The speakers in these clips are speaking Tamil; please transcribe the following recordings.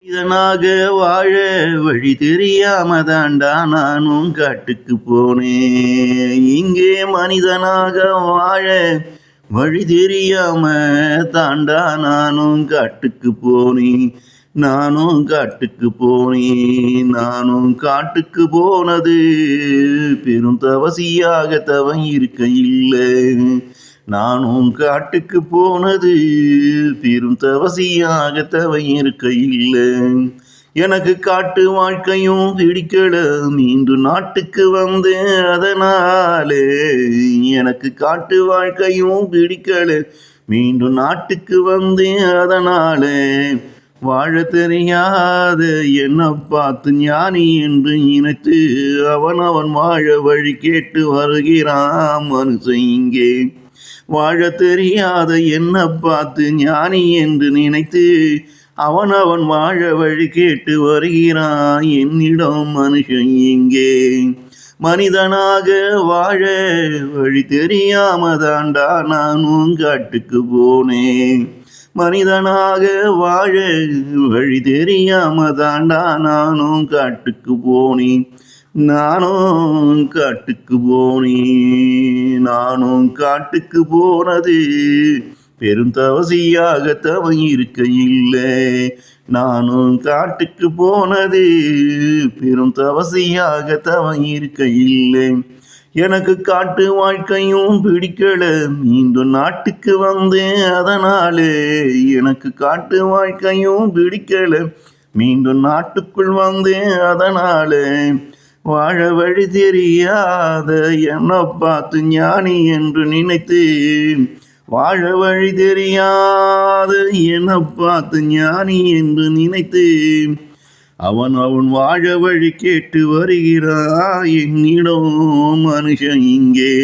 இதனாக வாழ வழி தெரியாம தாண்டா நானும் காட்டுக்கு போனேன். இங்கே மனிதனாக வாழ வழி தெரியாம தாண்டா நானும் காட்டுக்கு போனேன். நானும் காட்டுக்கு போனேன். நானும் காட்டுக்கு போனது பெரும் தவசியாக தவம் இருக்க இல்லை. நானும் காட்டுக்கு போனது பெரும் தவசியாக தவம் இருக்க இல்லை. எனக்கு காட்டு வாழ்க்கையும் பிடிக்கல, மீண்டும் நாட்டுக்கு வந்தேன் அதனாலே. எனக்கு காட்டு வாழ்க்கையும் பிடிக்கல, மீண்டும் நாட்டுக்கு வந்தேன் அதனாலே. வாழ தெரியாத என்ன பார்த்து ஞானி என்று நினைத்து அவன் வாழ வழி கேட்டு வருகிறான் மனுஷன் இங்கே. வாழ தெரியாத என்ன பார்த்து ஞானி என்று நினைத்து அவன் வாழ வழி கேட்டு வருகிறான் என்னிடம் மனுஷன் இங்கே. மனிதனாக வாழ வழி தெரியாம தாண்டா நானும் காட்டுக்கு போனேன். மனிதனாக வாழ வழி தெரியாம தாண்டா நானும் காட்டுக்கு போனேன். நானும் காட்டுக்கு போனேன். நானும் காட்டுக்கு போனது பெரும் தவசியாக தவம் இருக்க இல்லை. நானும் காட்டுக்கு போனது பெரும் தவசியாக தவம் இருக்க இல்லை. எனக்கு காட்டு வாழ்க்கையும் பிடிக்கல, மீண்டும் நாட்டுக்கு வந்தேன் அதனாலே. எனக்கு காட்டு வாழ்க்கையும் பிடிக்கல, மீண்டும் நாட்டுக்குள் வந்தேன் அதனாலே. வாழ வழி தெரியாத என்னை பார்த்து ஞானி என்று நினைத்து வாழ வழி தெரியாத என்னை பார்த்து ஞானி என்று நினைத்து அவன் வாழ வழி கேட்டு வருகிறான் என்னிடம் மனுஷன் இங்கே.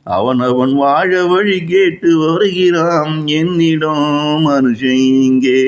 அவன் வாழ வழி கேட்டு வருகிறான் என்னிடம் மனுஷன் இங்கே.